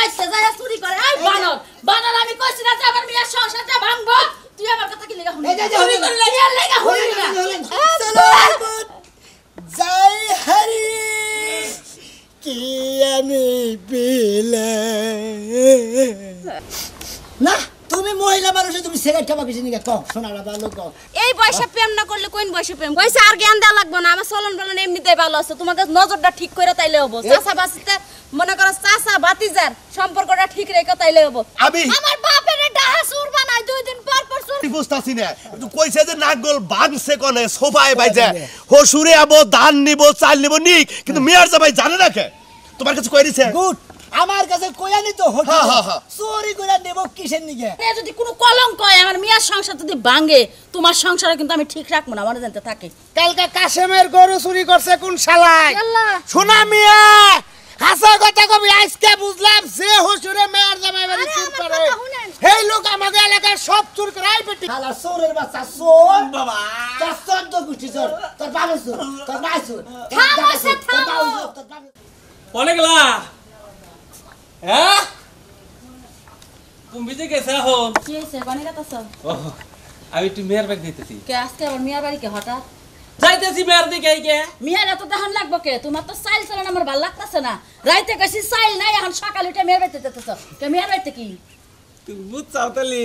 বাইতে যায় চুরি করে এই বানর বানর আমি কইছি না যে আমার মেয়ের সংসারটা ভাঙবো তুই আমার কথা কি লাগা শুনি চুরি করলে কি লাগা শুনি না জয় হরি কি আমি পেলে না তুমি মহিলা মানুষ তুমি সিগারেট খাবা কিছু নিকে কম শোনালা ভালো কম এই বয়সে প্রেম না করলে কোন বয়সে প্রেম বয়সে আর জ্ঞান দেওয়া লাগবে না আমার চলন বলন এমনিতেই ভালো আছে তোমাদের নজরটা ঠিক করে তাইলে হবো চাচা বাসিতে মনে করো চাচা বাতিজার সম্পর্কটা ঠিক রেখে তাইলে হবো আমার বাপের ডাহা সুর বানাই 2 দিন পর পর সুর বুঝতাছি না তুই কইছে যে নাগল ভাঙছে কোনে সোফায় বাইজে হসুরে আবো ধান নিব চাল নিব নিক কিন্তু মিয়ার জামাই জানে না কে তোমার কাছে কই দিছে গুড আমার কাছে কইয়ানি তো হঠাৎ চুরি করে নেব কিসের নিকে এ যদি কোনো কলঙ্ক হয় আমার মিয়ার সংসার যদি ভাঙে তোমার সংসারে কিন্তু আমি ঠিক রাখবো না মনে জানতে থাকে কালকে কাশেমের গরু চুরি করছে কোন শালায় আল্লাহ শোনা মিয়া হাসা কথা কবি আজকে বুঝলাম যে হসুরে মেয়ার জামাই বাড়ি চুর করে এই লোক আমাদের এলাকার সব চুর করে আই পেটি শালা চোরের বাচ্চা চোর বাবা তোর চোদ্দ গুষ্টি চোর তোর বাবা চোর তোর ভাই চোর পড়ে গেলা হ্যাঁ তুমি যে গেছে এখন কি হইছে কোনে কাটাছ আমি একটু মেয়ের ব্যাগ দিতেছি কে আজকে আবার মিয়ার বাড়ি কে হঠাৎ যাইতেছি মেয়ের দিকে কে মিয়ার এত দেহন লাগবো কে তোমার তো সাইল চালান আমার ভালো লাগতেছে না রাইতে কইছি সাইল নাই এখন সকালে উঠে মেয়ের বাড়িতে যেতেছ কে মিয়ার বাড়িতে কি তুমি বুঝছাও তাহলে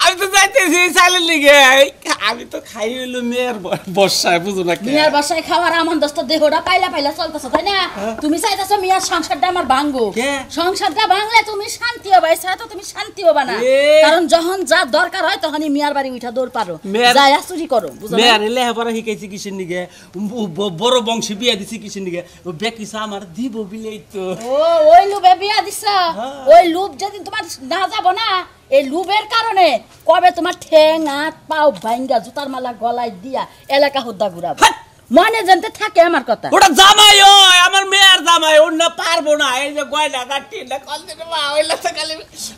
আমি তো যাইতেছি সাইলের লিগে আমি তো খাই হইলো মেয়ের বর্ষায় বুঝো না মিয়ার বাসায় খাওয়ার আমন দস্ত দেহটা পাইলা পাইলা চলতেছ তাই না তুমি চাইতেছো মিয়ার সংসারটা আমার ভাঙবো সংসারটা ভাঙলে তুমি শান্তি হবে ছাড়া তো তুমি শান্তি হবে না কারণ যখন যা দরকার হয় তখনই মিয়ার বাড়ি উঠা দৌড় পারো যায়া চুরি করো বুঝো মেয়ের লেহাপড়া শিখাইছি কিসের নিগে বড় বংশী বিয়া দিছি কিসের নিগে ও বেকিসা আমার দিব বিলেই তো ও ওই লুবে বিয়া দিছ ওই লুব যেদিন তোমার না যাব না এই লুবের কারণে কবে তোমার ঠ্যাং হাত পাও ভাঙ্গা জুতার মালা গলায় দিয়া এলাকা হুদ্দা ঘুরাবো মনে জানতে থাকে আমার কথা ওটা জামাই ওই আমার মেয়ের জামাই ওর না পারবো না এই যে গয়না কাটি না কল দিতে মা ওইলা তো খালি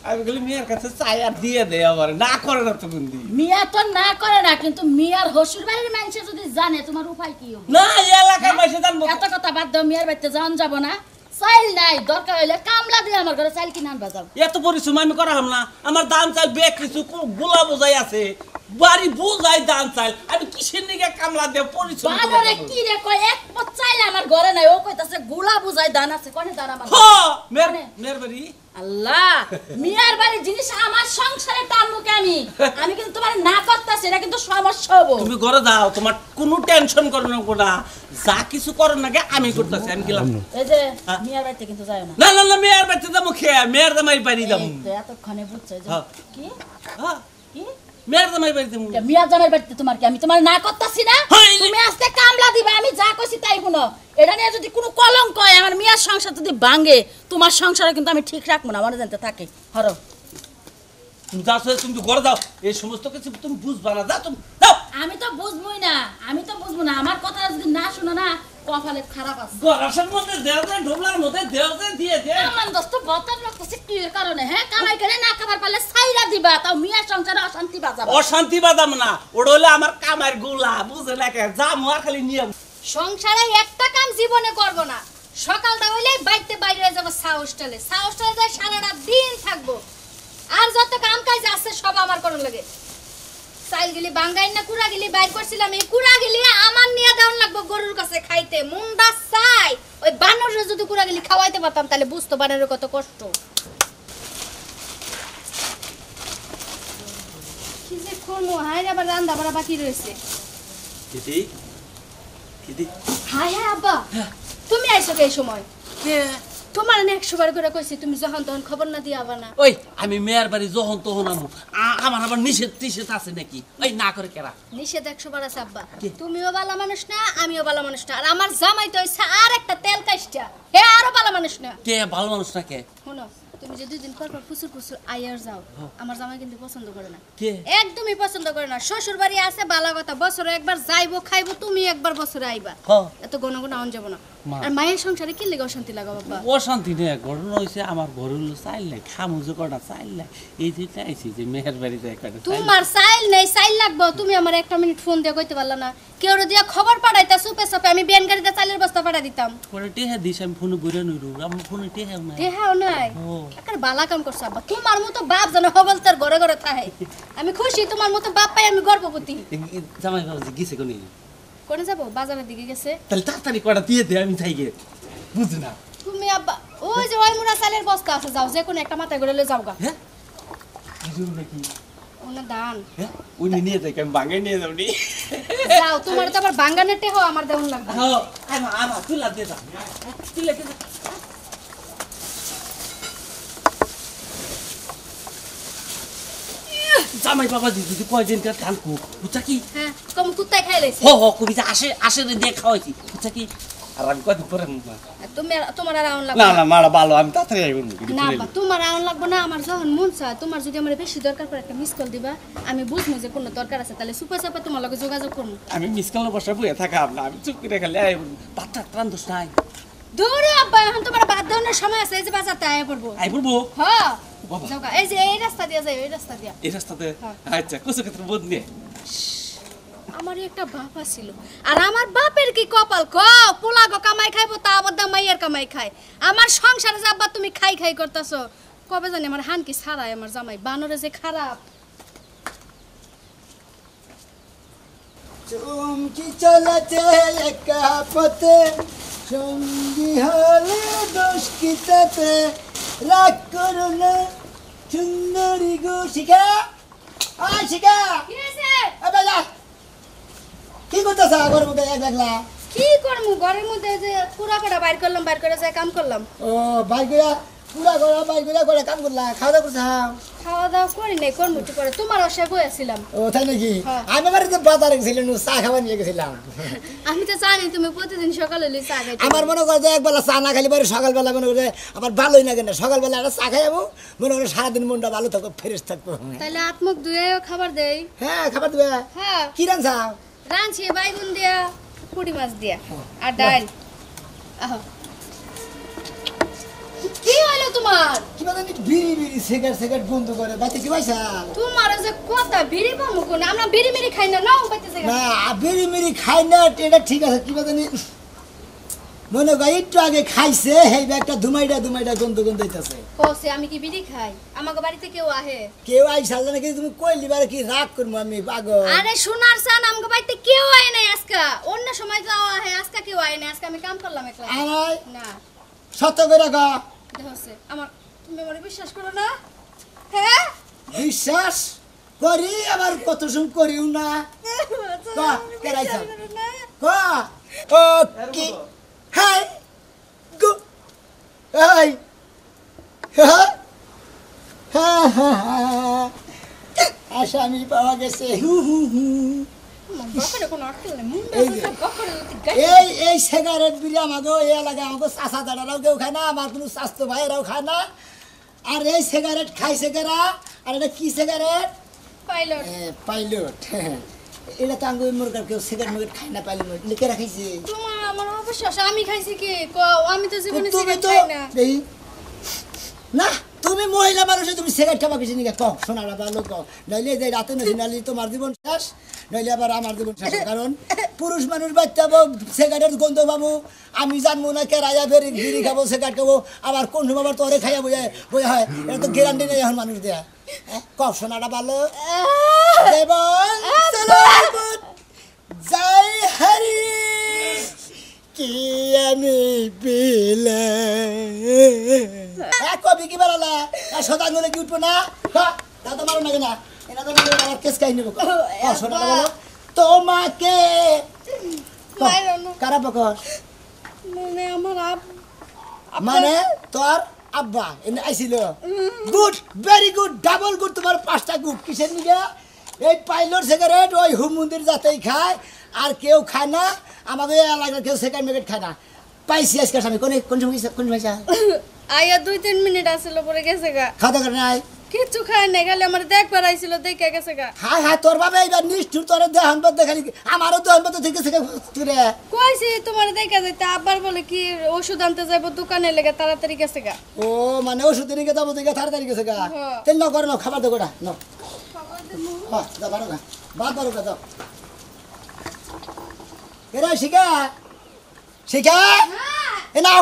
আমি বলি মেয়ের কাছে চাই আর দিয়ে দে আমার না করে না তো বন্ধু মিয়া তো না করে না কিন্তু মিয়ার হসুর বাড়ির মানুষে যদি জানে তোমার উপায় কি হবে না এই এলাকার মাইসে জানবো এত কথা বাদ দাও মিয়ার বাড়িতে যান যাব না চাইল নাই দরকার হইলে কামলা দিয়ে আমার ঘরে চাইল কিনে আনবা যাও এত পরিশ্রম আমি করাম না আমার দাম চাল বেগ কিছু গোলা বোঝাই আছে বাড়ি বোঝাই দাম চাল আমি কিসের নিকে কামলা দিয়ে পরিশ্রম বানরে কি রে কয় এক পথ চাইল আমার ঘরে নাই ও কইতাছে গোলা বুঝাই দান আছে কোনে দান আমার মেয়ের বাড়ি আল্লাহ মিয়ার বাড়ির জিনিস আমার সংসারে টানমুকে আমি কিন্তু তোমার না করতেছি এটা কিন্তু সমস্যা হবে তুমি ঘরে যাও তোমার কোনো টেনশন করো না যা কিছু করো না আমি করতেছি আমি গেলাম এই যে মিয়ার বাড়িতে কিন্তু যাও না না না না মেয়ের বাড়িতে যাবো খেয়ে মেয়ের জামাই বাড়ি যাবো এতক্ষণে বুঝছো যে কি কি মেয়ের জামাই বাড়ি যাবো মিয়ার জামাই বাড়িতে তোমার কি আমি তোমার না করতেছি না তুমি আজকে কামলা দিবা আমি যা কইছি তাই শুনো এটা নিয়ে যদি কোনো কলঙ্ক হয় আমার মিয়ার সংসার যদি ভাঙে তোমার সংসারে কিন্তু আমি ঠিক রাখবো না মনে জানতে থাকে হরো তুমি যাও তুমি তো ঘরে যাও এই সমস্ত কিছু তুমি বুঝবা না যাও তুমি যাও আমি তো বুঝবই না আমার কথা যদি না শুনো না কপালে খারাপ আছে গরাসের মধ্যে দেও দেন ঢোবলার মধ্যে দেও দেন দিয়ে দে আমার দোস্ত বতার লাগতেছে কি কারণে হ্যাঁ কামাই করে না খাবার পারলে ছাইরা দিবা তাও মিয়া সংসারে অশান্তি বাজাবা অশান্তি বাজাম না ওটা হলো আমার কামার গোলা বুঝে না কে যা মোর খালি নিয়ে সংসারে একটা কাম জীবনে করব না সকালটা হইলে বাইতে বাইরে যাব সাউস্টেলে যাই সারাটা দিন থাকবো আর যত কাম কাজ আছে সব আমার করন লাগে চাইল গিলি বাঙ্গাই না কুড়া গিলি বাইর করছিলাম এই কুড়া গিলি আমার নিয়ে দাও লাগবো গরুর কাছে খাইতে মুন্ডা চাই ওই বানরের যদি কুড়া গিলি খাওয়াইতে পারতাম তাহলে বুঝতো বানরের কত কষ্ট কি যে করবো হায় আবার রান্না বাড়া বাকি রয়েছে দিদি দিদি হায় হায় আব্বা তুমি আইছো এই সময় তোমার না 100 বার করে কইছি তুমি যখন তখন খবর না দিয়া আবা না ওই আমি মেয়ের বাড়ি যখন তখন আমু আমার আবার নিষেধ আছে নাকি ওই না করে কেরা নিষেধ 100 বার আছে আব্বা তুমিও ভালো মানুষ না আমিও ভালো মানুষ না আর আমার জামাই তো হইছে আর একটা তেল কাইষ্টা হে আরো ভালো মানুষ না কে ভালো মানুষ না কে শুনো তুমি যে 2 দিন পর পর ফুসুর আইয়ার যাও আমার জামাই কিন্তু পছন্দ করে না কে একদমই পছন্দ করে না শ্বশুর বাড়ি আছে ভালো কথা বছরে একবার যাইবো খাইবো তুমি একবার বছরে আইবা এত ঘন ঘন আন যাব না মা। আর মায়ের সংসারে কি লেগে অশান্তি লাগা বাবা? অশান্তি নেই, ঘটনা হয়েছে আমার ঘরে হলো চাইল নাই, খামুজো কটা চাইল নাই, এই যে চাইছি যে মেহের বাড়িতে একটা তোমার চাইল নেই, চাইল লাগবো। তুমি আমার একটা মিনিট ফোন দিয়ে কইতে পারলা না? কেউ দিয়া খবর পাঠাইতা সুপে সাপে, আমি বিয়ান গাড়িতে চাইলের বস্তা পাঠাই দিতাম। পরে টেহা দিস, আমি ফোনে বইরা নইরু, আমার ফোনে টেহাও নাই। দেহাও নাই, ও। একটা বালা কাম করছ আব্বা। তোমার মতো বাপ যেন হবল তার ঘরে ঘরে থাকে। আমি খুশি, তোমার মতো বাপ পাই আমি গর্ববতী। জামাই বাবা গেছে কোনে? কোনে যাবো? বাজারের দিকে গেছে। তাহলে তাড়াতাড়ি কটা দিয়ে দে, আমি যাই গে। বুঝ না তুমি আব্বা ওই যে ওই মুড়া চালের বস্তা আছে, যাও যে কোনো একটা মাথায় করে লয়ে যাও গা। হ্যাঁ কিছু নাকি? ওনা দান হ্যাঁ উনি নিয়ে যাই, আমি ভাঙে নিয়ে যাবনি। যাও, তোমার তো আবার বাঙ্গানের টেহো আমার দেউন লাগবে। হ্যাঁ আমার তুলা দিয়ে যা, তুলা দিয়ে যা। জামাই বাবা দিদি কয়দিন কার ধান কো বুঝা কি? হ্যাঁ কম কুত্তায় খাই লাইছে। কবিতা আসে দিয়ে খাওয়াইছি বুঝা কি? আর আমি কদিন পরে তুমি তোমার আর আউন লাগবে না না মারা ভালো, আমি তাড়াতাড়ি আইব না বা তোমার আউন লাগবে না। আমার যখন মন চায়, তোমার যদি আমার বেশি দরকার পড়ে একটা মিস কল দিবা, আমি বুঝবো যে কোনো দরকার আছে, তাহলে সুপে সাপে তোমার লগে যোগাযোগ করব। আমি মিস কল বসে বইয়া থাকা না, আমি চুপ করে খালি আইব। বাচ্চা প্রাণ দোষ নাই। দৌড়ে আব্বা, এখন তোমার বাদ দেওয়ার সময় আছে, এই যে বাজারতে আয়া পড়বো। আই পড়বো হ্যাঁ বাবা। যাও গা, এই যে এই রাস্তা দিয়া যাই, এই রাস্তা দিয়া। এই রাস্তাতে হ্যাঁ। আচ্ছা কুসু ক্ষেত্রে বোধ নিয়ে আমারই একটা বাপ ছিল, আর আমার বাপের কি কপাল ক পোলা গো কামাই খাইবো, তা আবার দা মাইয়ের কামাই খায়। আমার সংসারে যে আব্বা তুমি খাই খাই করতেছো, কবে জানি আমার হান কি ছাড়াই আমার জামাই বানরে যে খারাপ। চুমকি চলেছে একা পথে, সঙ্গী হলে দোষ কি তাতে, রাগ করো না সুন্দরী গো। শিখা আয় শিখা, কি হইছে? এ বেলা কি করতেছ ঘরের মধ্যে এক একলা? কি করমু ঘরের মধ্যে যে পুরা কটা বাইর করলাম, বাইর করে যায় কাম করলাম। ও বাইক গুলা পুরা ঘর বাইক গুলা করে কাম করলা, খাওয়া দাওয়া করছ? খাওয়া দাওয়া করি নাই, করমুটি করে তোমার অসে বইয়াছিলাম। ও তাই নাকি? হ্যাঁ। আমি বাড়িতে বাজারে গেছিলাম, চা খাবার নিয়ে গেছিলাম। আমি তো জানি তুমি প্রতিদিন সকালে লই চা খাইতে। আমার মনে করে যে একবেলা চা না খালি পরে সকালবেলা মনে করে আমার ভালোই লাগে না, সকালবেলা একটা চা খাই যাবো, মনে করে সারাদিন মনটা ভালো থাকবো, ফ্রেশ থাকবো। তাইলে আত্মক ধুয়ে খাবার দেই। হ্যাঁ খাবার দেবে। হ্যাঁ কি রান্না? রাঁধছি বাইগুন দিয়া, পুঁটি মাছ দিয়া আর ডাল। আহো কি হলো তোমার? কি জানি বিড়ি বিড়ি সিগারেট বন্ধ করে বাতি কি পয়সা? তোমার যে কথা বিড়ি পামু কোন? আমরা বিড়ি মিড়ি খাই না, নাও পাইতেছে। না বিড়ি মিড়ি খাই না, এটা ঠিক আছে। কি জানি মনে কর একটু আগে খাইছে, এই ব্যাগটা ধুমাইটা গন্ধ হইতাছে। কোসে আমি কি বিড়ি খাই? আমাকে বাড়িতে কেউ আহে? কেউ আইসা না, কি তুমি কইলি বারে কি রাগ করবো আমি পাগল? আরে সোনার সান আমাকে বাড়িতে কেউ আয় নাই আজকে। অন্য সময় যাও আহে, আজকে কেউ আয় নাই। আজকে আমি কাম করলাম একলা। আমার না সত্য করে গা দেখছে আমার, তুমি আমার বিশ্বাস করো না? হ্যাঁ বিশ্বাস করি, আবার কত সময় করিও না। কেরাইছা ও কি? হাই গো হাই হ্যাঁ আসামি পাওয়া গেছে। এই সিগারেট বিড়ি আমাকে এই এলাকায় আমাকে চাষা দাদারাও কেউ খায় না, আমার কোনো স্বাস্থ্য ভাইয়েরাও খায় না। আর এই সিগারেট খাইছে কারা? আর এটা কি সিগারেট? পাইলট। পাইলট। এটা তো আঙ্গুর মুরগার কেউ সিগারেট খায় না। পাইলট লিখে রাখাইছে। তোমার আমার অবশ্বাস, আমি খাইছি কি? আমি তো জীবনে সিগারেট খাই না। না তুমি মহিলা মানুষ, তুমি সিগারেট খাবা কিছু নিকে কম শোনারা ভালো কম, নইলে যে রাতে নদী নালি তোমার জীবন শেষ, নইলে আবার আমার জীবন শেষ। কারণ পুরুষ মানুষ বাচ্চা সিগারেট গন্ধ পাবো, আমি জানবো না কে রাজা ফেরি বিড়ি খাবো, সিগারেট খাবো, আবার কোন সময় আবার তোরে খাইয়া বোঝা হয়, এটা তো গ্যারান্টি নেই এখন মানুষ দেয়া। কম শোনারা ভালো জয় হরি কি আমি পেলে কবি কি বেড়ালা শতাঙ্গলে কি উঠবো না? দাদা মারো না কেনা, এরা তো আমার কেস খাই নেবো। শোনা বলো তোমাকে কারা পকর মানে আমার মানে তোর আব্বা এনে আইছিল। Good, very good, double good, তোমার 5টা গুড। কিসের নিগে? এই পাইলট সিগারেট ওই হুমুন্দির যাতেই খায়, আর কেউ খায় না। আমাকে এলাকার কেউ সিগারেট খায় না। পাইছি আজকে আমি কোন সময় কোন সময় আয়া 2-3 মিনিট আসলো পরে গেছে গা। খাওয়া দাওয়া নাই? কিচ্ছু খায় না, খালি আমার দেখবার আইছিল, দেখে গেছে গা। হাই হাই তোর বাবা এইবার নিষ্ঠুর তোর দেহান বদ দেখালি আমারও দেহান বদ ঠিক আছে তুরে কইছি তোমার দেখে যাইতে, আবার বলে কি ওষুধ আনতে যাবো দোকানে লেগে তাড়াতাড়ি গেছে গা। ও মানে ওষুধ দিকে যাবো দিকে তাড়াতাড়ি গেছে গা হ্যাঁ। তেল না করে না খাবার দে গোটা না হ্যাঁ যা বারো গা বাদ বারো গা যাও এরা শিখা শিখা এ নাও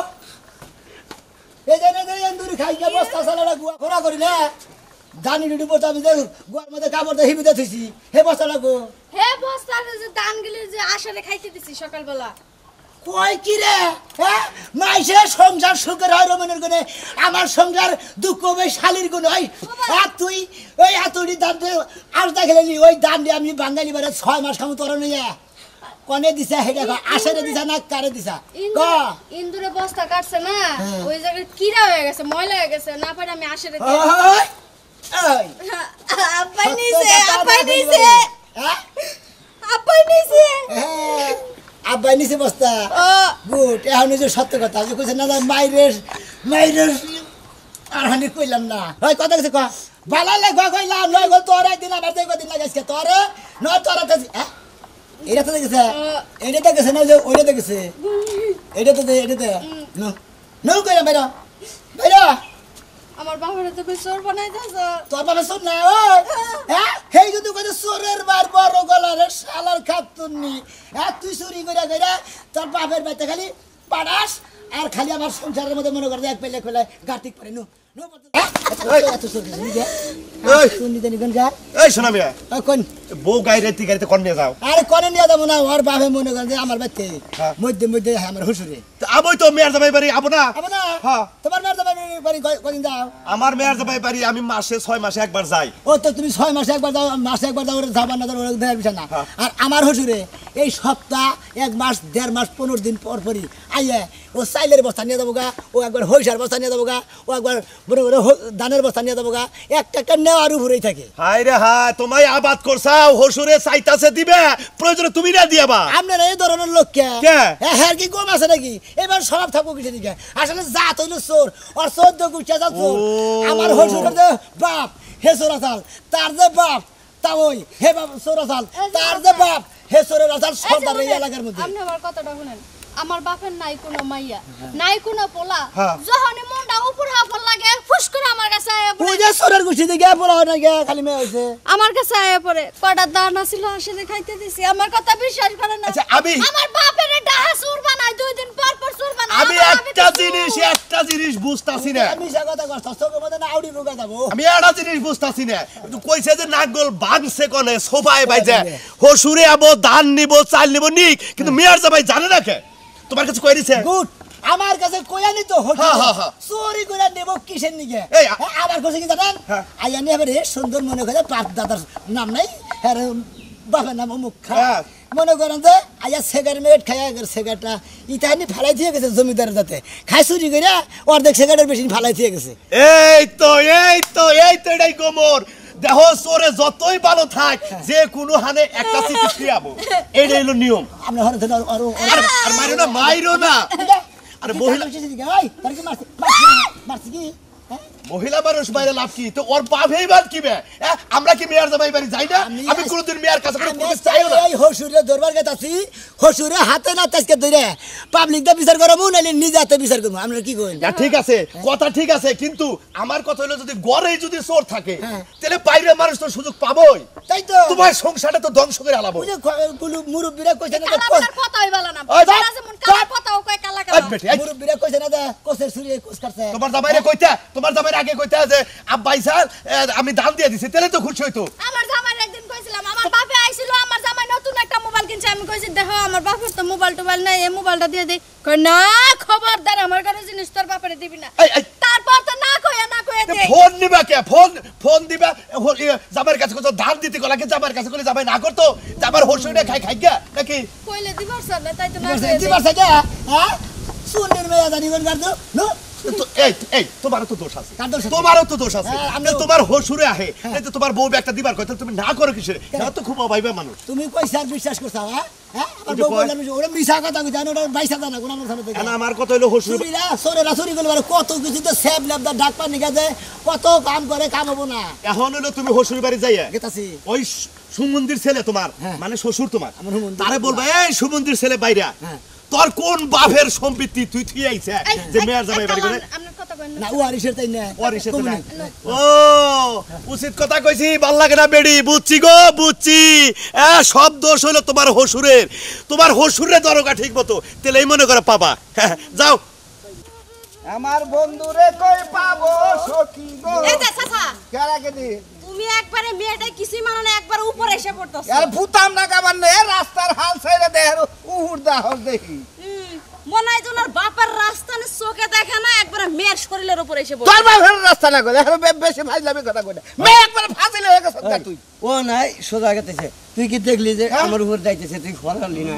এই যে দূরে খাই গিয়ে বস্তা সালাটা গুয়া খোরা করি না জানি ডুডু বস্তা আমি গুয়ার মধ্যে কাপড় দিয়ে হিবিতে থুইছি হে বস্তা লাগবো হে বস্তার যে দানগুলি যে আসলে খাইতে দিছি সকালবেলা। কই কি রে হ্যাঁ মাইসে সংসার সুখের হয় রমণের গুণে আমার সংসার দুঃখ হবে শালির গুণ হয় আর তুই ওই এতটি দান আর দেখলেনি ওই দান দিয়ে আমি বাঙালি বারে 6 মাস খামু তোর নিয়ে কনে দিছা হেডা আসরে দিছা না কারে দিছা ক ইন্দুরে বস্তা কাটছে না, হ্যাঁ। ওই জায়গায় কিরা হয়ে গেছে, ময়লা হয়ে গেছে, না পারে আমি আসরে দিই। ওই ওই আপাই নিছে, আপাই নিছে, হ্যাঁ আপাই নিছে। হ্যাঁ আব্বাই নিছে বস্তা ও গুড এখন যে সত্য কথা যে কইছে না মাইরের মাইরের আর হানি কইলাম না ওই কথা কইছে ক ভালো লাগবা কইলাম নয় গো তোর একদিন আমার দেই কদিন লাগাইছে তোর নয় তোর হ্যাঁ এটা তো দেখেছে এটা দেখেছে না যে ওইটা দেখেছে এটা তো এটা তো নো নো কইলাম বাইরা বাইরা আমার বাবারে তো বেসর বানাইতাছ। তোর বাবা শোন না ওই হ্যাঁ হেই যদি কইছে চোরের বার বড় গলারে শালার খাতুননি হ্যাঁ তুই চুরি কইরা কইরা তোর বাপের বাইতে খালি পাড়াস আর খালি আমার সংসারের মধ্যে মনে করে এক পেলে খোলা গাটিক পড়ে নো নো এত চুরি নিজে এই তুই নিজে নিগন যা এই শোনা মিয়া কোন বউ গাইরে গাড়িতে কোন নিয়ে যাও আরে কোনে নিয়ে যাবো না ওর বাপে মনে করে যে আমার বাইতে হ্যাঁ। মধ্যে মধ্যে আমার হুসুরে তো আবই তো মেয়ার জামাই বাড়ি আবো না আবার না হ্যাঁ। তোমার মেয়ের যাবে বাড়ি কদিন যাও আমার মেয়ার জামাই বাড়ি আমি মাসে 6 মাসে একবার যাই ও তো তুমি 6 মাসে একবার যাও মাসে একবার যাও ওরা যাবার না ওরা দেখার বিষয় না হ্যাঁ। আর আমার হুজুরে এই সপ্তাহ 1 মাস 1.5 মাস 15 দিন পর পরই আইয়ে ও চাইলের বস্তা নিয়ে যাবো গা ও একবার হইসার বস্তা নিয়ে যাবো গা ও একবার বড় বড় ধানের বস্তা নিয়ে যাবো গা একটা একটা নেওয়ার উপরেই থাকে হাই রে হাই তোমায় আবাদ করছাও হসুরে চাইতাছে দিবে প্রয়োজনে তুমি না দিয়াবা আপনারা এই ধরনের লোক কে কে? হ্যাঁ কি কম আছে নাকি এবার সব থাকবো কিছু দিকে আসলে জাত হইলো চোর আর 14 গুছা যা চোর ও। আমার হসুরের যে বাপ হে চোরাচাল তার যে বাপ তা ওই হে বাপ চোরাচাল তার যে বাপ হে চোরের আচাল সর্দার এই এলাকার মধ্যে আপনি আমার কথাটা শুনেন, আমার বাপের নাই কোনো মাইয়া, নাই কোনো পোলা, হ্যাঁ। যখন মনটা উপর হাফল লাগে ফুস করে আমার কাছে আয়া পড়ে। ওই যে চোরের গুছি দিকে পড়া হয় না গিয়া খালি মেয়ে হইছে আমার কাছে আয়া পড়ে কয়টা দানা ছিল আসলে খাইতে দিছি, আমার কথা বিশ্বাস করে না। আচ্ছা, আমি- আমার বাপের ডাহা সুর বানায় 2 দিন পর পর সুর বানায়। আমি আমার একটা তো সুর। জিনিস বুঝতাছি না আমি সে কথা কষ্ট চোখের মধ্যে না আউড়ি ঢুকা যাবো আমি একটা জিনিস বুঝতাছি না কিন্তু কইছে যে নাগল বাংছে কোনে সোফায় বাইজে হসুরে আবো ধান নিব চাল নিব নিক কিন্তু মিয়ার জামাই জানে না কে তোমার কাছে কই দিছে গুড আমার কাছে কইয়ানি তো হ্যাঁ, হ্যাঁ, হ্যাঁ। চুরি করে নেব কিসের নিকে এই, আবার কইছে কি জানেন হ্যাঁ। আইয়া নিয়ে এবারে সুন্দর মনে করে পাপ দাদার নাম নাই হ্যাঁ বাবার নাম অমুক খা হ্যাঁ। মনে করেন যে আইয়া সিগারেট খাইয়া সিগারেটটা ইতাহানি ফালাই দিয়ে গেছে জমিদারের যাতে খাই চুরি করে অর্ধেক সিগারেটের বেশি ফালাই দিয়ে গেছে এই তো এটাই গোমর দেহ চোরে যতই ভালো থাক যে কোনো হানে একটা চিঠি খিয়াবো এটাই হলো নিয়ম আমরা হরে ধরে আর মাইরো না আরে মহিলা তার কি মারছি মারছি কি হ্যাঁ? মহিলা মানুষ বাইরে লাভ কি তো ওর বাপেই বাদ কি বে আমরা কি মেয়ার জামাই বাড়ি যাই না আমি কোনোদিন মেয়ার কাছে কোনো প্রবেশ চাইও না এই হসুরে দরবার গেতাছি হসুরে হাতে না তাজকে ধরে পাবলিক দা বিচার করবো নাইলে নিজে হাতে বিচার করবো আমরা কি কইন না ঠিক আছে কথা ঠিক আছে কিন্তু আমার কথা হলো যদি গড়েই যদি চোর থাকে হ্যাঁ। তাহলে বাইরে মানুষ তো সুযোগ পাবোই তাই তো তোমার সংসারটা তো ধ্বংস করে আলাবো ওই যে গুলু মুরব্বিরা কইছে না কালামাটার কথাই বলা না। ওই যারা যেমন কালা কথাও কয় কালা কালা। বেটি মুরব্বিরা কইছে না যে কোসের ছুরি কোস কাটছে তোমার জামাইরে কইতা তোমার জামাইরে আগে কইতা যে আব্বাই স্যার আমি দাম দিয়ে দিছি তাহলে তো খুশি হইতো আমার জামাই একদিন কইছিলাম আমার বাপে আইছিল আমার জামাই নতুন একটা মোবাইল কিনছে, আমি কইছি দেখো আমার বাপের তো মোবাইল টোবাইল নাই, এই মোবাইলটা দিয়ে দেই। কই না খবরদার আমার কোনো জিনিস তোর বাপরে দিবি না। এই তারপর তো না কইয়া দে। ফোন নিবা কে ফোন দিবা জামাইয়ের কাছে কত দাম দিতে গলা কে জামাইয়ের কাছে কইলে জামাই না করতো জামার হসুইনে খাই গা নাকি কইলে দিবার স্যার না তাই তো না কি বাসা কে হ্যাঁ সুনের মেয়া জানি কোন গার্দ নো এই তোমারও তো দোষ আছে কার দোষ আছে? তোমারও তো দোষ আছে হ্যাঁ, আমি তোমার হসুরে আহে এই তো তোমার বউ একটা দিবার কথা তুমি না করো কিসের এটা তো খুব অভাইবা মানুষ তুমি কইছার বিশ্বাস করছাও হ্যাঁ হ্যাঁ আর বউ বললাম ওরা মিছা কথা কই জানো ওরা 22000 না কোন আমার সামনে থেকে কেন আমার কথা হলো হসুর চুরিরা সোরেরা চুরি করলে কত কিছু তো সেব ল্যাবদা ডাক পানি গাজে কত কাম করে কাম হবো না এখন হলো তুমি হসুর বাড়ি যাইয়া গেতাছি ওই সুমন্দির ছেলে তোমার হ্যাঁ। মানে শ্বশুর তোমার আমার হুমন্দির। তারে বলবা এই সুমন্দির ছেলে বাইরা হ্যাঁ। তোর কোন বাপের সম্পত্তি তুই থুই আইছে যে মেয়ের জামাই বাড়ি করে আপনার কথা কই না ও আরিশের তাই না ওরিসে তো না ও উচিত কথা কইছি ভাল লাগে না বেডি বুঝছি গো বুঝছি সব দোষ হলো তোমার হসুরের তোমার হসুরে দরগা ঠিক মতো তেলেই মনে করে পাবা যাও আমার বন্ধুরে কই পাবো সখী গো এই যে চাচা কেরা গেদি তুমি একবারে মেয়েটা কিছুই মানো না একবার উপরে এসে পড়তাছ আর ভূতাম না কামান নে রাস্তার হাল ছাইরে দে আর উহুর দা হল দেখি মনে হয় তোমার বাপের রাস্তানে চোখে দেখে না একবারে মেয়ের শরীরের উপরে এসে পড়ে তোর বাপের রাস্তা না কই এখন বেশি ফাইলামি কথা কই মে একবার ফাজিল হয়ে গেছ তুই ও নাই সোজা গেতেছে তুই কি দেখলি যে আমার উপর যাইতেছে তুই ফরালি না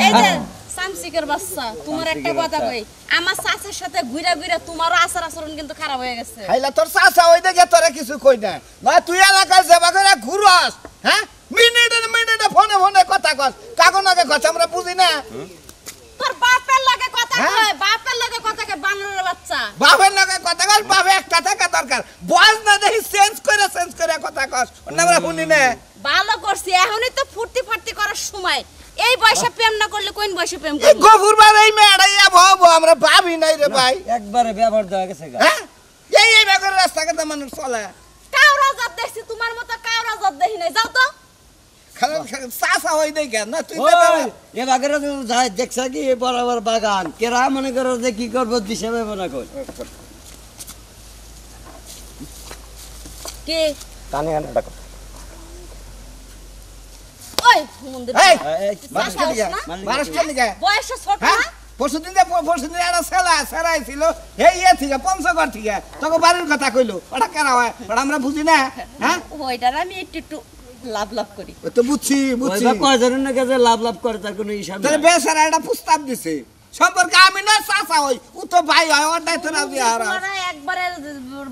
এই যে সামসিকের বাচ্চা তোমার একটা কথা কই আমার চাচার সাথে ঘুরা ঘুরা তোমারও আচার আচরণ কিন্তু খারাপ হয়ে গেছে খাইলা তোর চাচা ওই দেখে তোরে কিছু কই না না তুই এলাকায় যাবা করে ঘুরস হ্যাঁ মিনিটে ফোনে ফোনে কথা কস কাগো নাকে কথা আমরা বুঝি না তোর বাপের লাগে কথা হ্যাঁ? কয় বাপের লাগে কথা কয় বানরের বাচ্চা বাপের নাকে কথা কস বাপে একটা থাকা দরকার বয়স না দেখি চেঞ্জ করে কথা কস অন্য আমরা শুনি না ভালো করছি এখনই তো ফুর্তি ফার্তি করার সময় এই বয়সে প্রেম না করলে কোন বয়সে প্রেম এই করব গফুরবার এই মেয়েটাই ভাবো আমরা ভাবি নাই রে ভাই একবারে ব্যবহার দেওয়া গেছে গা হ্যাঁ এই বেগের রাস্তা কেটে মানুষ চলে কাউরা জাত দেখছি তোমার মতো কাউরা জাত দেখি নাই যাও তো খালি চাচা ওই দেখে না তুই ওই এ বাগেরা তো যাই দেখছ কি এ বরাবর বাগান কেরা মনে করো যে কি করব দিশে মনে কর কে কানে কানে ডাকো ওই মন্দির এই এই মানুষ কে দিকে মানুষ কে দিকে বয়স ছোট হ্যাঁ না পরশুদিন একটা সেলাই ছিল এই থেকে পঞ্চগড় থেকে তোকে বাড়ির কথা কইলো ওটা কেনা হয় ওটা আমরা বুঝি না হ্যাঁ ওইটার আমি একটু লাভ লাভ করি ওই তো বুঝছি ওই বা কয়জনের না কাছে লাভ লাভ করে তার কোনো হিসাব তাহলে নাই বেচারা একটা প্রস্তাব দিছে সম্পর্কে আমি না চাচা হই ও তো ভাই হয় ওর দায়িত্ব না দিয়ে হারা ওরা একবারে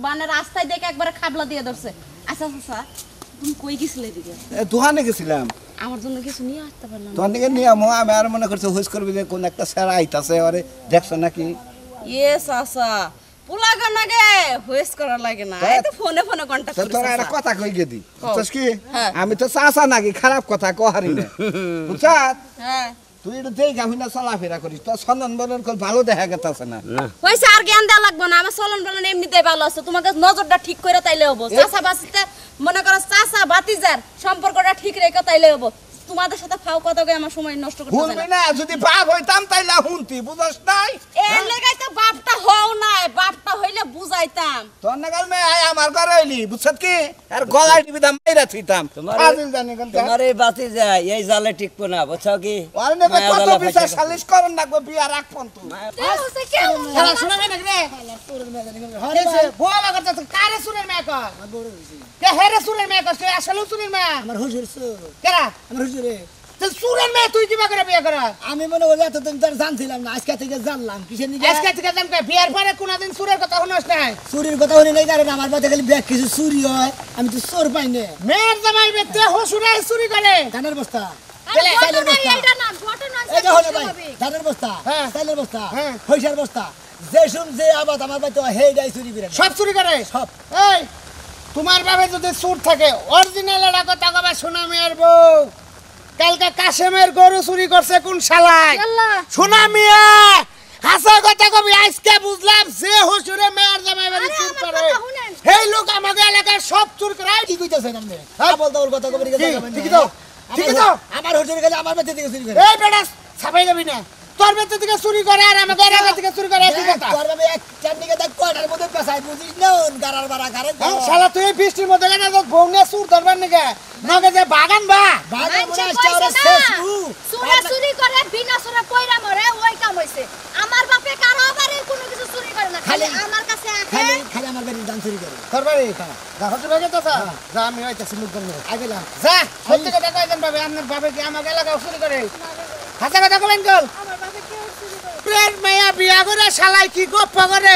মানে রাস্তায় দেখে একবারে খাবলা দিয়ে ধরছে আচ্ছা আচ্ছা তুমি কই গেছিলে এদিকে দোকানে গেছিলাম আমার জন্য কিছু নিয়ে আসতে পারলাম না দোকান থেকে নিয়ে আমি আর মনে করছি হুইস করবি যে কোন একটা স্যার আইতাছে ওরে দেখছো নাকি ইয়েস আচ্ছা পুলাগা নাগে হুইস করা লাগে না এই তো ফোনে ফোনে কন্টাক্ট তো করি তোরা একটা কথা কই গেদি বুঝছস কি হ্যাঁ। আমি তো চাচা নাকি খারাপ কথা কহারি না বুঝছস হ্যাঁ তুই এটা দেখে আমি না চলাফেরা করিস তোর সন্ধান বলন কল ভালো দেখা গেছে না হইছে আর জ্ঞান দেওয়া লাগবে না আমার চলন বলন এমনিতেই ভালো আছে তোমাকে নজরটা ঠিক করে তাইলে হবো চাচা বাসিতে মনে করো চাচা বাতিজার সম্পর্কটা ঠিক রেখে তাইলে হবো তোমাদের সাথে ফাও কথা কই আমার সময় নষ্ট করতে শুনবি না যদি বাপ হইতাম তাইলে শুনতি বুঝছ নাই এর লেগাই তো বাপটা হও নাই বাপটা হইলে বুঝাইতাম তোর নাগাল মে আয় আমার ঘরে হইলি বুঝছত কি আর গলায় টিপি দাম মাইরা থুইতাম ফাজিল জানি কোন তোমার এই বাতি যায় এই জালে টিকবো না বুঝছো কি আর নেবে মায়া কত জ্বালা বিচার ফাইসা সালিশ করন না গো বিয়া রাখপন তুই হচ্ছে কেমন খেলা শুনে না রে হরে ভুয়া বাগা তো কারে সুরের মে কর কে হেরে সুরের মে কর কে আসলে সুরের মে আমার হুজুর কেরা আমার হুজুরে তো সুরের মে তুই কিবা করে বিয়া করা আমি মনে করি এতদিন তো আর জানছিলাম না আজকে থেকে জানলাম কিসের নিকে আজকে থেকে জান কে বিয়ার পরে কোনদিন সুরের কথা শুনছ নাই চুরির কথা শুনি নাই কারণ আমার বাড়িতে খালি ব্যাগ কিছু চুরি হয় আমি তো চোর পাই না মেয়ের জামাই বেতে হসুরে চুরি করে ধানের বস্তা আরে চাইলের ঘটনা বস্তা এইটা না ঘটনা এই যে হলো ভাই ধানের বস্তা হ্যাঁ। চাইলের বস্তা হ্যাঁ। পয়সার বস্তা যে শুন যে আবাদ আমার বাড়িতে হেডাই চুরি করে সব চুরি করে সব এই তোমার বাবা যদি চুর থাকে অরিজিনাল এটা কথা কবে শোনা মেয়ের বউ কালকে কাশেমের গরু চুরি করছে কোন শালায় আল্লাহ শোনা মিয়া হাসা কথা কবি আজকে বুঝলাম যে হসুরে মেয়ের জামাই বাড়ি আরে চুর আমার করে কথা শুনেন। এই লোক আমাদের এলাকার সব চুর করে কি কইতাছেন আপনি হ্যাঁ? আবল তাবল কথা কবি ঠিকই তো, ঠিকই তো। আমার হুজুর গেলে আমার বাড়িতে থেকে চুরি করে এই বেটা ছাপাই যাবি না তোর বেতে থেকে চুরি করে আর আমাদের এলাকা থেকে চুরি করে একই কথা তোর বাবা এক চারদিকে দেখ কয়টার মধ্যে পেছাই বুঝিস না গারার বাড়া গারে হ্যাঁ, শালা তুই এই বৃষ্টির মধ্যে কেন তো বউ নিয়ে চুর ধরবার নাকি নগে যে বাগান বা বাগান মনে মানছে আসছে ওরা কইছে শেষ না নু চুরা চুরি করে বিনা চুরা পয়রা মরে ওই কাম হইছে আমার বাপে কারো বাড়ি কোনো কিছু চুরি করে না খালি খালি- আমার কাছে আসে খালি খালি আমার বাড়ির দান চুরি করে তোর বাড়ি যা হসুর হয়ে গেছে যা আমি হইতেছি মুখ ধরবো আগেলাম যা সত্যি কথা কইছেন ভাবে আপনার বাবা কি আমাকে এলাকা চুরি করে হাসা কথা বলেন কল আমার বাপে কেউ চুরি করে প্রেম মেয়া বিয়া করে শালাই কি গপ্প করে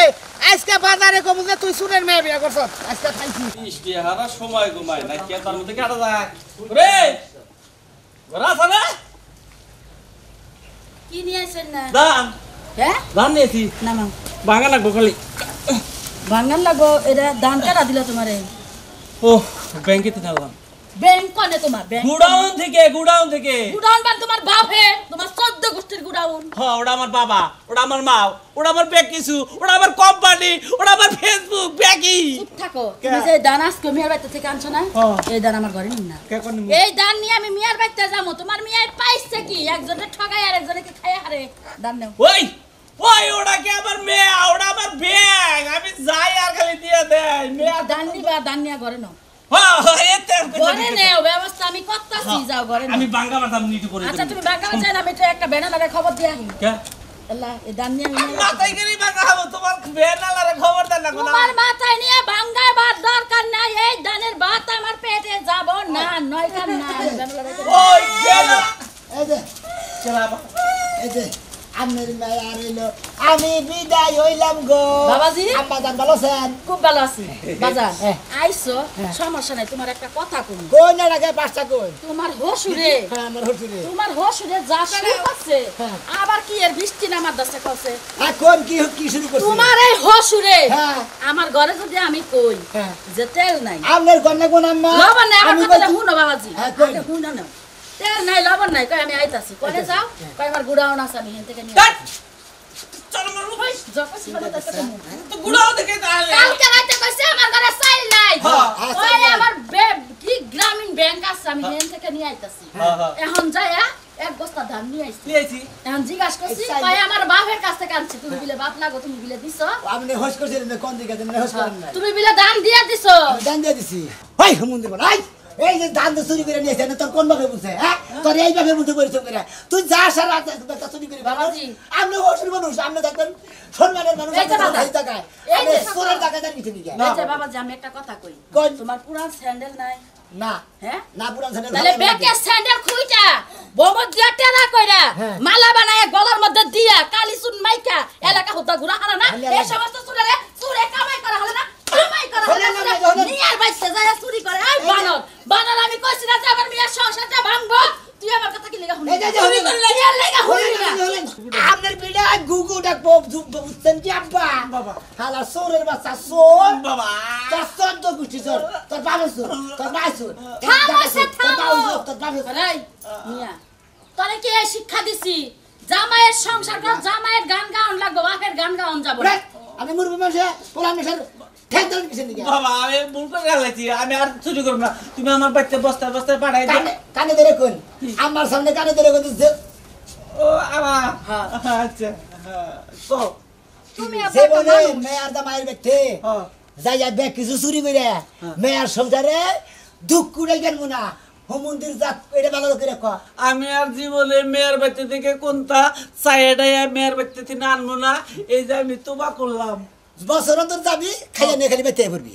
আজকে বাজারে কমু যে তুই সুরের মেয়া বিয়া করছ আজকে খাইছি বৃষ্টি হারা সময় ঘুমায় না কে তার মধ্যে কাটা যায় রে ঘোরা আছে না কি নিয়ে আইছেন না দান হ্যাঁ দান নিয়েছি না মা ভাঙা লাগবো খালি ভাঙান লাগো এটা দান কারা দিল তোমারে ও ব্যাংকে তো নিলাম ব্যাংক কোনে তোমার ব্যাংক গুডাউন থেকে গুডাউন বান তোমার বাপে তোমার 14 গোষ্ঠীর গুডাউন হ্যাঁ ওটা আমার বাবা ওটা আমার মা ওটা আমার ব্যাগ কিছু ওটা আমার কোম্পানি ওটা আমার ফেসবুক ব্যাগই চুপ থাকো তুমি যে দান আজকে মিয়ার বাড়িতে থেকে আনছো না এই দান আমার ঘরে নিন না কে কোন এই দান নিয়ে আমি মিয়ার বাড়িতে যাবো তোমার মিয়ার পাইছে কি একজনে ঠগায় আর একজনে কি খায় হারে দান নাও ওই ওই ওটা কি আমার মেয়ে ওটা আমার ব্যাগ আমি যাই আর খালি দিয়ে দেয় মেয়ে দান নিবা দান নিয়া ঘরে নাও হ্যাঁ এতে ঘরে নেও ব্যবস্থা আমি করতাছি যাও ঘরে নাও আমি বাঙ্গা মারতাম নিতে করে আচ্ছা তুমি বাঙ্গা চাই না আমি তো একটা ব্যানারে খবর দিয়ে আসি কে আল্লাহ এই দান নিয়ে আমি মাথায় গেলি বাঙ্গা হবো তোমার বেনালারে খবর দেন না কোন তোমার মাথায় নিয়ে বাঙ্গায় বাদ দরকার নাই এই দানের ভাত আমার পেটে যাব না নয় কাম না ওই গেল এই যে চলা এই যে আমার মায়া রইলো আমি বিদায় হইলাম গো বাবাজি আম্মা জান ভালো আছেন খুব ভালো আছি বাজার আইছো সমস্যা নাই তোমার একটা কথা কই কই না লাগে পাঁচটা কই তোমার হসুরে হ্যাঁ আমার হসুরে তোমার হসুরে যা শুরু করছে আবার কি এর বৃষ্টি নামার দশে করছে এখন কি শুরু করছে তোমার এই হসুরে হ্যাঁ আমার ঘরে যদি আমি কই হ্যাঁ যে তেল নাই আপনার কন্যা কোন আম্মা লবণ নাই আমার আমি কথাটা বলছি- শুনো বাবাজি হ্যাঁ, কই। আগে শুনো না তেল নাই লবণ নাই কই আমি আইতাছি কই যাও কই আমার গুড়াও না আমি হেন থেকে নিয়ে চল মারবো ওই জকসি বলে তাতে তো গুড়াও দেখে তাহলে কালকে রাতে কইছে আমার ঘরে চাইল নাই হ্যাঁ, ওই আমার কি গ্রামীণ ব্যাংক আছে আমি হেন থেকে নিয়ে আইতাছি এখন যায়া এক বস্তা ধান নিয়ে আইছি দিয়েছি এখন জিজ্ঞাসা করছি কই আমার বাপের কাছ থেকে আনছি তুমি বিলে বাপ লাগো তুমি বিলে দিছো আপনি হোস করছিলেন না কোন দিকে আপনি হোস করেন না তুমি বিলে দান দিয়ে দিছো আমি দান দিয়ে দিছি ওই মন্দির বল এই যে ধান তো চুরি করে নিয়েছে না তোর কোন ভাবে বুঝছে হ্যাঁ তোর এই ভাবে বুঝতে করেছ করে তুই যা সারা একটা চুরি করে বাবাজি। আপনি হোসের মানুষ আপনি দেখবেন সম্মানের মানুষ এই যে বাবা। এই টাকায় এই আপনি যে। সোনার টাকা দেন কিছু নিয়ে এই যে বাবাজি আমি একটা কথা কই কই। তোমার পুরান স্যান্ডেল নাই না হ্যাঁ না পুরান স্যান্ডেল তাহলে বেকের স্যান্ডেল খুইটা বোমত দিয়া টেরা কইরা হ্যাঁ। মালা বানায় গলার মধ্যে দিয়া কালি চুন মাইকা এলাকা হুদা ঘুরা হারা না আমি এই এলাকা- সমস্ত চুরে চুরে কামাই করা হলো না কামাই করা হলো হলেন না, না হলেন। নিয়ার বাইসে যায় চুরি করে এই বানর বানর আমি কইছি না যে আমার মিয়ার সংসারটা ভাঙবো তুই আমার কথা কি লাগা শুনি এই যে, যে, চুরি হলেন। করলে ইয়ার লাগা শুনি না আপনার বিড়া গুগুটা বুঝছেন কি আব্বা বাবা হালা সোরের বাচ্চা সোর বাবা তোর চোদ্দ গুষ্টি চোর তোর বাবা চোর তোর মা চোর থামো, তোর বাবা থামো। চোর তোর বাবা চোর আরে মিয়া তোরে কি এই শিক্ষা দিছি জামাইয়ের সংসার কর জামাইয়ের গান গাওন লাগবো বাপের গান গাওন যাব না। আমি মুরবি মানুষে পোলা মেশার ঠেক ধরেন কিছু দিকে বাবা আমি ভুল করে গেলাইছি আমি আর চুরি করব না তুমি আমার বাচ্চা বস্তায় বস্তায় পাঠাই দিও কানে ধরে কোন আমার সামনে কানে ধরে কোন ও আমা আচ্ছা তো তুমি যে আবার বলে মেয়ার দা মায়ের ব্যক্তি হ্যাঁ যাই যাই ব্যাগ কিছু চুরি করে মেয়ার সংসারে দুঃখ কুড়াই গেল না মন্দির যা এটা ভালো করে কয় আমি আর জীবনে মেয়ের বাচ্চা থেকে কোনটা চাইডাই মেয়ের বাচ্চা থেকে আনবো না এই যে আমি তোবা করলাম বছর অন্তর যাবি খাইয়া নিয়ে খালি বেঁচে পড়বি